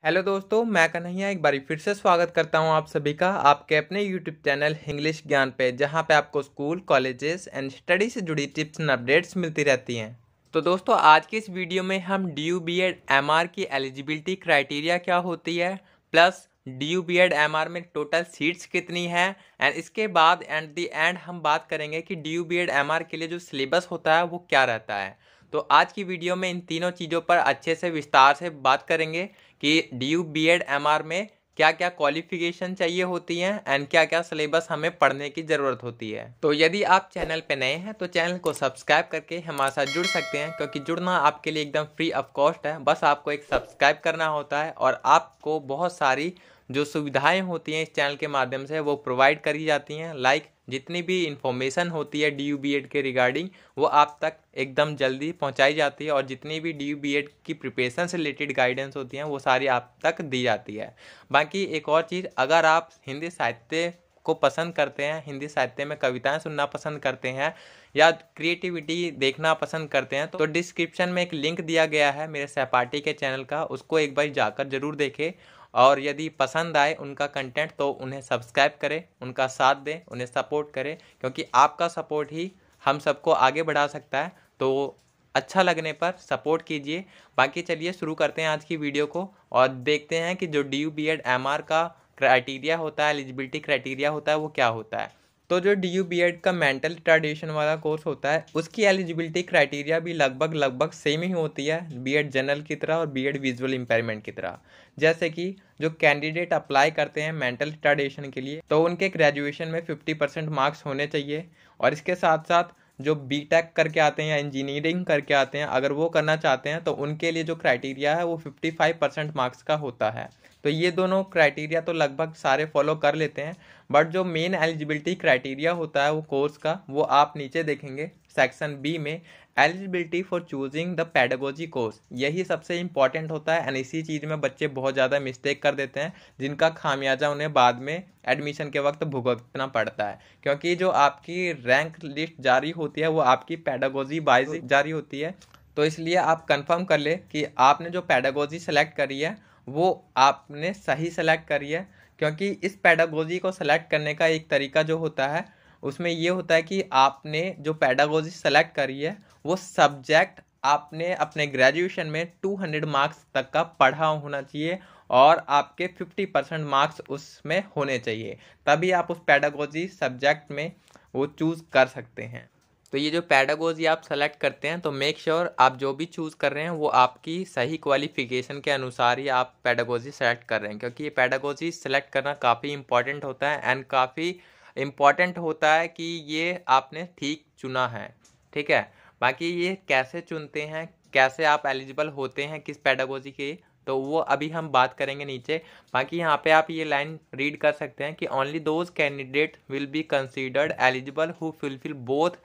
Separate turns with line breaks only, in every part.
Hello दोस्तों, मैं कन्हैया एक बार फिर से स्वागत करता हूं आप सभी का आपके अपने यूट्यूब चैनल इंग्लिश ज्ञान पे, जहां पे आपको स्कूल, कॉलेजेस एंड स्टडी से जुड़ी टिप्स एंड अपडेट्स मिलती रहती हैं। तो दोस्तों, आज की इस वीडियो में हम DU BEd MR की एलिजिबिलिटी क्राइटेरिया क्या होती है, प्लस DU BEd MR में टोटल सीट्स कितनी है, एंड इसके बाद एट द एंड हम बात करेंगे कि DU BEd MR के लिए जो सिलेबस होता है वो क्या रहता है। तो आज की वीडियो में इन तीनों चीज़ों पर अच्छे से विस्तार से बात करेंगे कि DU BEd MR में क्या क्या क्वालिफिकेशन चाहिए होती हैं एंड क्या क्या सिलेबस हमें पढ़ने की ज़रूरत होती है। तो यदि आप चैनल पे नए हैं तो चैनल को सब्सक्राइब करके हमारे साथ जुड़ सकते हैं, क्योंकि जुड़ना आपके लिए एकदम फ्री ऑफ कॉस्ट है। बस आपको एक सब्सक्राइब करना होता है और आपको बहुत सारी जो सुविधाएं होती हैं इस चैनल के माध्यम से वो प्रोवाइड करी जाती हैं। लाइक जितनी भी इंफॉर्मेशन होती है DU BEd के रिगार्डिंग वो आप तक एकदम जल्दी पहुंचाई जाती है, और जितनी भी DU BEd की प्रिपरेशन से रिलेटेड गाइडेंस होती हैं वो सारी आप तक दी जाती है। बाकी एक और चीज़, अगर आप हिंदी साहित्य को पसंद करते हैं, हिंदी साहित्य में कविताएं सुनना पसंद करते हैं या क्रिएटिविटी देखना पसंद करते हैं, तो डिस्क्रिप्शन में एक लिंक दिया गया है मेरे सहपाठी के चैनल का, उसको एक बार जाकर ज़रूर देखें। और यदि पसंद आए उनका कंटेंट तो उन्हें सब्सक्राइब करें, उनका साथ दें, उन्हें सपोर्ट करें, क्योंकि आपका सपोर्ट ही हम सबको आगे बढ़ा सकता है। तो अच्छा लगने पर सपोर्ट कीजिए। बाकी चलिए शुरू करते हैं आज की वीडियो को और देखते हैं कि जो DU BEd MR का क्राइटेरिया होता है, एलिजिबिलिटी क्राइटेरिया होता है वो क्या होता है। तो जो DU BEd का मेंटल रिटार्डेशन वाला कोर्स होता है उसकी एलिजिबिलिटी क्राइटेरिया भी लगभग सेम ही होती है BEd जनरल की तरह और BEd विजुअल इम्पेयरमेंट की तरह। जैसे कि जो कैंडिडेट अप्लाई करते हैं मेंटल रिटार्डेशन के लिए तो उनके ग्रेजुएशन में 50% मार्क्स होने चाहिए, और इसके साथ साथ जो BTech करके आते हैं या इंजीनियरिंग करके आते हैं अगर वो करना चाहते हैं तो उनके लिए जो क्राइटेरिया है वो 55% मार्क्स का होता है। तो ये दोनों क्राइटेरिया तो लगभग सारे फॉलो कर लेते हैं, बट जो मेन एलिजिबिलिटी क्राइटेरिया होता है वो कोर्स का वो आप नीचे देखेंगे सेक्शन B में, eligibility for choosing the pedagogy course. यही सबसे इंपॉर्टेंट होता है एंड इसी चीज़ में बच्चे बहुत ज़्यादा मिस्टेक कर देते हैं, जिनका खामियाजा उन्हें बाद में एडमिशन के वक्त भुगतना पड़ता है। क्योंकि जो आपकी रैंक लिस्ट जारी होती है वो आपकी पेडागोजी वाइज जारी होती है, तो इसलिए आप कंफर्म कर ले कि आपने जो पेडागोजी सेलेक्ट करी है वो आपने सही सेलेक्ट करी है। क्योंकि इस पेडागोजी को सेलेक्ट करने का एक तरीका जो होता है उसमें ये होता है कि आपने जो पेडागोजी सेलेक्ट करी है वो सब्जेक्ट आपने अपने ग्रेजुएशन में 200 मार्क्स तक का पढ़ा होना चाहिए और आपके 50% मार्क्स उसमें होने चाहिए, तभी आप उस पेडागोजी सब्जेक्ट में वो चूज़ कर सकते हैं। तो ये जो पेडागोजी आप सेलेक्ट करते हैं तो मेक श्योर आप जो भी चूज़ कर रहे हैं वो आपकी सही क्वालिफिकेशन के अनुसार ही आप पेडागोजी सेलेक्ट कर रहे हैं, क्योंकि ये पेडागोजी सेलेक्ट करना काफ़ी इंपॉर्टेंट होता है एंड काफ़ी इम्पॉर्टेंट होता है कि ये आपने ठीक चुना है। ठीक है, बाकी ये कैसे चुनते हैं, कैसे आप एलिजिबल होते हैं किस पेडागोजी के, तो वो अभी हम बात करेंगे नीचे। बाकी यहाँ पे आप ये लाइन रीड कर सकते हैं कि only those candidate will be considered eligible who fulfil both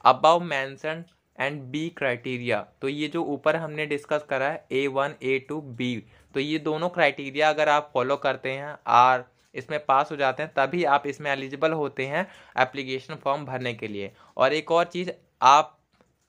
above mention and B criteria. तो ये जो ऊपर हमने डिस्कस करा है A1 A2 B, तो ये दोनों क्राइटेरिया अगर आप फॉलो करते हैं और इसमें पास हो जाते हैं तभी आप इसमें एलिजिबल होते हैं एप्लीकेशन फॉर्म भरने के लिए। और एक और चीज़, आप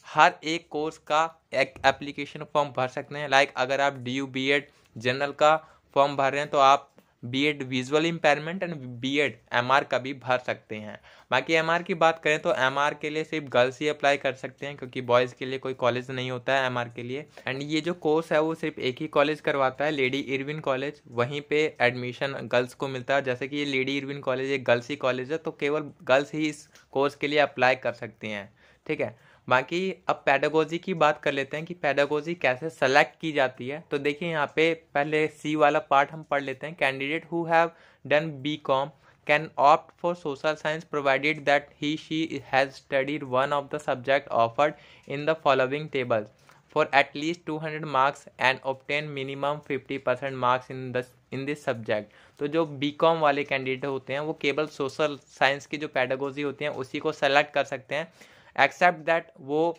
हर एक कोर्स का एक एप्लीकेशन फॉर्म भर सकते हैं। लाइक अगर आप DU BEd जनरल का फॉर्म भर रहे हैं तो आप BEd visual impairment and BEd MR का भी भर सकते हैं। बाकी MR की बात करें तो MR के लिए सिर्फ गर्ल्स ही अप्लाई कर सकते हैं, क्योंकि बॉयज़ के लिए कोई कॉलेज नहीं होता है MR के लिए। एंड ये जो कोर्स है वो सिर्फ एक ही कॉलेज करवाता है, लेडी इरविन कॉलेज, वहीं पे एडमिशन गर्ल्स को मिलता है। जैसे कि ये लेडी इरविन कॉलेज एक गर्ल्स ही कॉलेज है तो केवल गर्ल्स ही इस कोर्स के लिए अप्लाई कर सकती हैं। ठीक है, बाकी अब पेडागोजी की बात कर लेते हैं कि पेडागोजी कैसे सेलेक्ट की जाती है। तो देखिए यहाँ पे पहले C वाला पार्ट हम पढ़ लेते हैं। Candidate who have done BCom can opt for social science provided that he/she has studied one of the subject offered in the following tables for at least 200 marks and obtain minimum 50% marks in this subject। तो जो BCom वाले candidate होते हैं वो केवल social science की जो pedagogy होती हैं उसी को सेलेक्ट कर सकते हैं, एक्सेप्ट दैट वो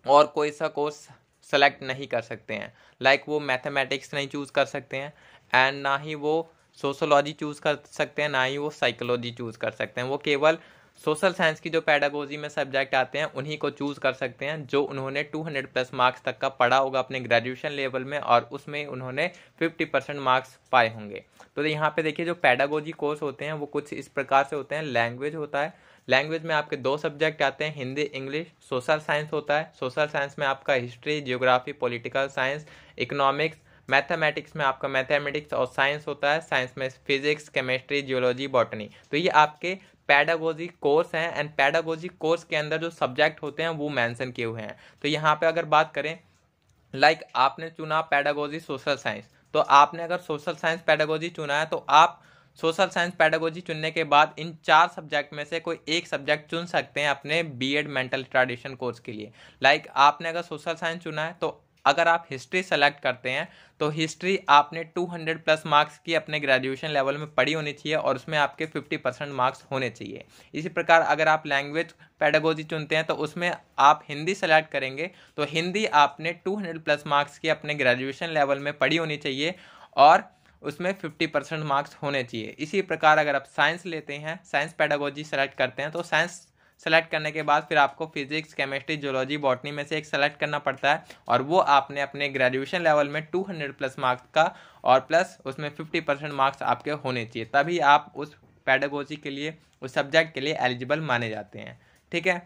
और कोई सा कोर्स सेलेक्ट नहीं कर सकते हैं। लाइक वो मैथमेटिक्स नहीं चूज़ कर सकते हैं एंड ना ही वो सोशोलॉजी चूज़ कर सकते हैं, ना ही वो साइकोलॉजी चूज़ कर सकते हैं। वो केवल सोशल साइंस की जो पेडागोजी में सब्जेक्ट आते हैं उन्हीं को चूज कर सकते हैं जो उन्होंने 200+ मार्क्स तक का पढ़ा होगा अपने ग्रेजुएशन लेवल में और उसमें उन्होंने 50% मार्क्स पाए होंगे। तो यहाँ पे देखिए जो पेडागोजी कोर्स होते हैं वो कुछ इस प्रकार से होते हैं। लैंग्वेज होता है, लैंग्वेज में आपके 2 सब्जेक्ट आते हैं, हिंदी इंग्लिश। सोशल साइंस होता है, सोशल साइंस में आपका history, geography, political science, economics. Mathematics में आपका मैथमेटिक्स और साइंस होता है, साइंस में फिजिक्स, केमिस्ट्री, जियोलॉजी, बॉटनी। तो ये आपके पैडागोजी कोर्स हैं एंड पैडागोजी कोर्स के अंदर जो सब्जेक्ट होते हैं वो मेंशन किए हुए हैं। तो यहाँ पे अगर बात करें लाइक आपने चुना पैडागोजी सोशल साइंस, तो आपने अगर सोशल साइंस पैडागोजी चुना है तो आप सोशल साइंस पैडागोजी चुनने के बाद इन 4 सब्जेक्ट में से कोई एक सब्जेक्ट चुन सकते हैं अपने बीएड मेंटल रिटार्डेशन कोर्स के लिए। लाइक आपने अगर सोशल साइंस चुना है तो अगर आप हिस्ट्री सेलेक्ट करते हैं तो हिस्ट्री आपने 200+ मार्क्स की अपने ग्रेजुएशन लेवल में पढ़ी होनी चाहिए और उसमें आपके 50% मार्क्स होने चाहिए। इसी प्रकार अगर आप लैंग्वेज पेडागोजी चुनते हैं तो उसमें आप हिंदी सेलेक्ट करेंगे तो हिंदी आपने 200+ मार्क्स की अपने ग्रेजुएशन लेवल में पढ़ी होनी चाहिए और उसमें 50% मार्क्स होने चाहिए। इसी प्रकार अगर आप साइंस लेते हैं, साइंस पेडागोजी सेलेक्ट करते हैं तो साइंस सेलेक्ट करने के बाद फिर आपको फिजिक्स, केमिस्ट्री, जियोलॉजी, बॉटनी में से एक सेलेक्ट करना पड़ता है और वो आपने अपने ग्रेजुएशन लेवल में 200+ मार्क्स का और प्लस उसमें 50% मार्क्स आपके होने चाहिए, तभी आप उस पेडागोजी के लिए, उस सब्जेक्ट के लिए एलिजिबल माने जाते हैं। ठीक है,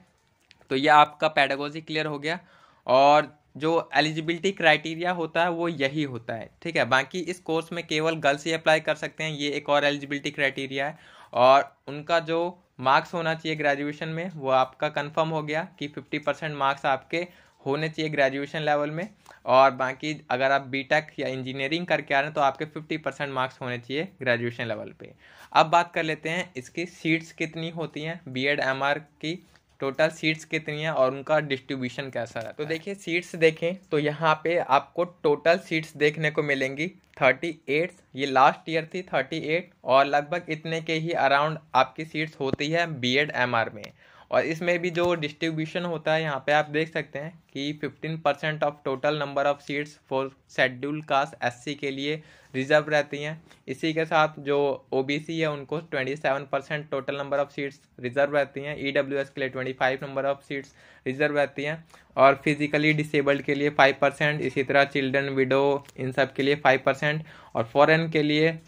तो ये आपका पेडागोजी क्लियर हो गया और जो एलिजिबिलिटी क्राइटेरिया होता है वो यही होता है। ठीक है, बाकी इस कोर्स में केवल गर्ल्स ही अप्लाई कर सकते हैं, ये एक और एलिजिबिलिटी क्राइटेरिया है और उनका जो मार्क्स होना चाहिए ग्रेजुएशन में वो आपका कंफर्म हो गया कि 50% मार्क्स आपके होने चाहिए ग्रेजुएशन लेवल में और बाकी अगर आप बीटेक या इंजीनियरिंग करके आ रहे हैं तो आपके 50% मार्क्स होने चाहिए ग्रेजुएशन लेवल पे। अब बात कर लेते हैं इसकी सीट्स कितनी होती हैं, बीएड एमआर की टोटल सीट्स कितनी हैं और उनका डिस्ट्रीब्यूशन कैसा रहता है। तो देखिए सीट्स देखें तो यहाँ पे आपको टोटल सीट्स देखने को मिलेंगी 38। ये लास्ट ईयर थी 38 और लगभग इतने के ही अराउंड आपकी सीट्स होती है बीएड एमआर में। और इसमें भी जो डिस्ट्रीब्यूशन होता है यहाँ पे आप देख सकते हैं कि 15% of total number of seats for schedule caste SC के लिए रिजर्व रहती हैं। इसी के साथ जो ओबीसी है उनको 27% total number of seats reserve रहती हैं। ईडब्ल्यूएस के लिए 25 नंबर ऑफ सीट्स रिजर्व रहती हैं और फिजिकली डिसेबल्ड के लिए 5%, इसी तरह चिल्ड्रन, विडो, इन सब के लिए 5% और फॉरेन के लिए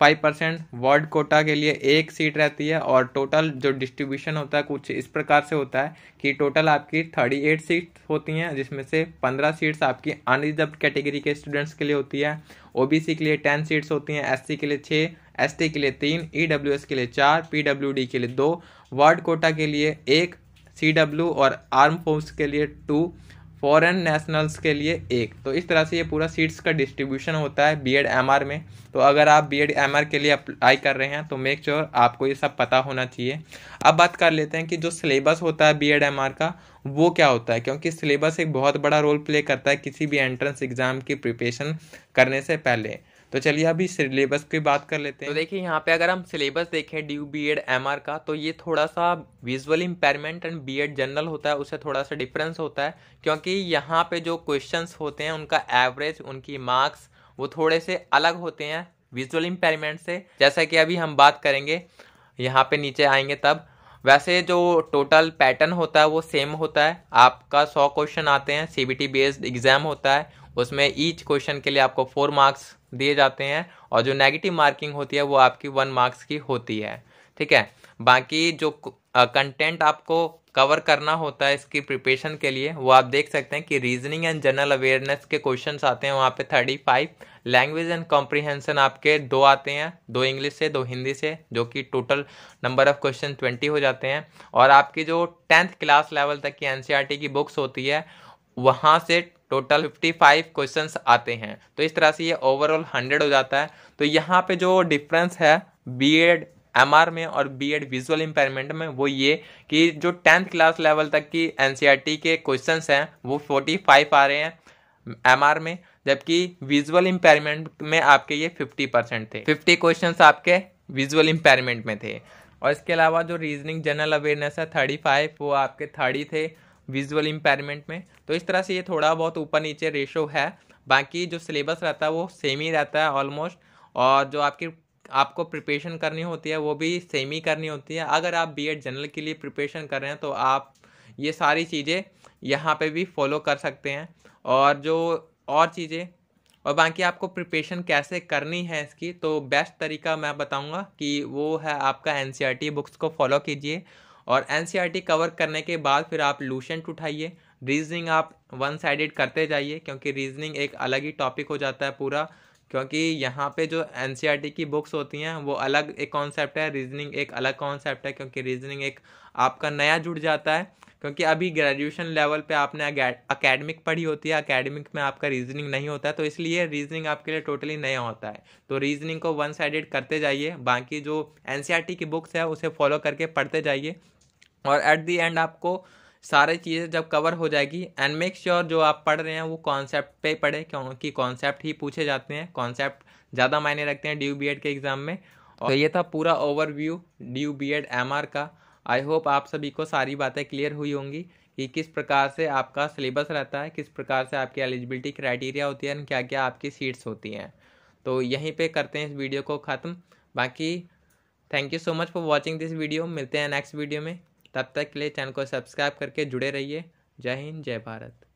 5%। वर्ड कोटा के लिए 1 सीट रहती है और टोटल जो डिस्ट्रीब्यूशन होता है कुछ इस प्रकार से होता है कि टोटल आपकी 38 सीट होती हैं जिसमें से 15 सीट्स आपकी अनरिजर्व्ड कैटेगरी के स्टूडेंट्स के लिए होती है। ओबीसी के लिए 10 सीट्स होती हैं, एससी के लिए 6, एसटी के लिए 3, ईडब्ल्यूएस के लिए 4, पीडब्ल्यूडी के लिए 2, वर्ड कोटा के लिए 1, सीडब्ल्यू और आर्म फोर्स के लिए 2, फॉरेन नेशनल्स के लिए 1। तो इस तरह से ये पूरा सीट्स का डिस्ट्रीब्यूशन होता है बीएड एमआर में। तो अगर आप बीएड एमआर के लिए अप्लाई कर रहे हैं तो मेक श्योर आपको ये सब पता होना चाहिए। अब बात कर लेते हैं कि जो सिलेबस होता है बीएड एमआर का वो क्या होता है, क्योंकि सिलेबस एक बहुत बड़ा रोल प्ले करता है किसी भी एंट्रेंस एग्जाम की प्रिपरेशन करने से पहले। तो चलिए अभी सिलेबस की बात कर लेते हैं। तो देखिए यहाँ पे अगर हम सिलेबस देखें ड्यू बीएड एमआर का तो ये थोड़ा सा visual impairment and B Ed general होता है, उससे थोड़ा सा डिफरेंस होता है क्योंकि यहाँ पे जो क्वेश्चंस होते हैं उनका एवरेज, उनकी मार्क्स वो थोड़े से अलग होते हैं विजुअल इम्पेयरमेंट से। जैसा कि अभी हम बात करेंगे यहाँ पे नीचे आएंगे तब। वैसे जो टोटल पैटर्न होता है वो सेम होता है, आपका 100 क्वेश्चन आते हैं, सीबीटी बेस्ड एग्जाम होता है, उसमें ईच क्वेश्चन के लिए आपको 4 मार्क्स दिए जाते हैं और जो नेगेटिव मार्किंग होती है वो आपकी 1 मार्क्स की होती है। ठीक है, बाकी जो कंटेंट आपको कवर करना होता है इसकी प्रिपरेशन के लिए वो आप देख सकते हैं कि रीजनिंग एंड जनरल अवेयरनेस के क्वेश्चंस आते हैं वहाँ पे 35, लैंग्वेज एंड कॉम्प्रिहेंशन आपके 2 आते हैं, 2 इंग्लिश से 2 हिंदी से, जो कि टोटल नंबर ऑफ क्वेश्चन 20 हो जाते हैं। और आपकी जो 10th क्लास लेवल तक की एनसीईआरटी की बुक्स होती है वहाँ से टोटल 55 क्वेश्चंस आते हैं। तो इस तरह से ये ओवरऑल 100 हो जाता है। तो यहाँ पे जो डिफरेंस है बीएड एमआर में और बीएड विजुअल इम्पेयरमेंट में वो ये कि जो 10th क्लास लेवल तक की एनसीईआरटी के क्वेश्चंस हैं वो 45 आ रहे हैं एमआर में, जबकि विजुअल इम्पेयरमेंट में आपके ये 50% थे, 50 क्वेश्चंस आपके विजुअल इम्पेयरमेंट में थे। और इसके अलावा जो रीजनिंग जनरल अवेयरनेस है 35 वो आपके 30 थे विजुअल इम्पेयरमेंट में। तो इस तरह से ये थोड़ा बहुत ऊपर नीचे रेशो है, बाकी जो सिलेबस रहता है वो सेम ही रहता है ऑलमोस्ट। और जो आपकी आपको प्रिपरेशन करनी होती है वो भी सेम ही करनी होती है। अगर आप बीएड जनरल के लिए प्रिपरेशन कर रहे हैं तो आप ये सारी चीज़ें यहाँ पे भी फॉलो कर सकते हैं। और जो और चीज़ें और बाकी आपको प्रिपरेशन कैसे करनी है इसकी, तो बेस्ट तरीका मैं बताऊंगा कि वो है आपका एनसीईआरटी बुक्स को फॉलो कीजिए। और एनसीईआरटी कवर करने के बाद फिर आप लुसेंट उठाइए, रीजनिंग आप वन साइडेड करते जाइए, क्योंकि रीजनिंग एक अलग ही टॉपिक हो जाता है पूरा। क्योंकि यहाँ पे जो एनसीईआरटी की बुक्स होती हैं वो अलग एक कॉन्सेप्ट है, रीजनिंग एक अलग कॉन्सेप्ट है। क्योंकि रीजनिंग एक आपका नया जुड़ जाता है, क्योंकि अभी ग्रेजुएशन लेवल पे आपने अकेडमिक पढ़ी होती है, अकेडमिक में आपका रीजनिंग नहीं होता है, तो इसलिए रीजनिंग आपके लिए टोटली नया होता है। तो रीजनिंग को वन साइडेड करते जाइए, बाकी जो एनसीईआरटी की बुक्स है उसे फॉलो करके पढ़ते जाइए। और एट दी एंड आपको सारी चीज़ें जब कवर हो जाएगी, एंड मेक श्योर जो आप पढ़ रहे हैं वो कॉन्सेप्ट पे पढ़े, क्योंकि कॉन्सेप्ट ही पूछे जाते हैं, कॉन्सेप्ट ज़्यादा मायने रखते हैं ड्यू बीएड के एग्ज़ाम में। और तो ये था पूरा ओवरव्यू ड्यू बीएड एमआर का। आई होप आप सभी को सारी बातें क्लियर हुई होंगी कि किस प्रकार से आपका सिलेबस रहता है, किस प्रकार से आपकी एलिजिबिलिटी क्राइटेरिया होती है, क्या क्या आपकी सीट्स होती हैं। तो यहीं पे करते हैं इस वीडियो को ख़त्म। बाकी thank you so much for watching this video. मिलते हैं नेक्स्ट वीडियो में, तब तक के लिए चैनल को सब्सक्राइब करके जुड़े रहिए। जय हिंद, जय भारत।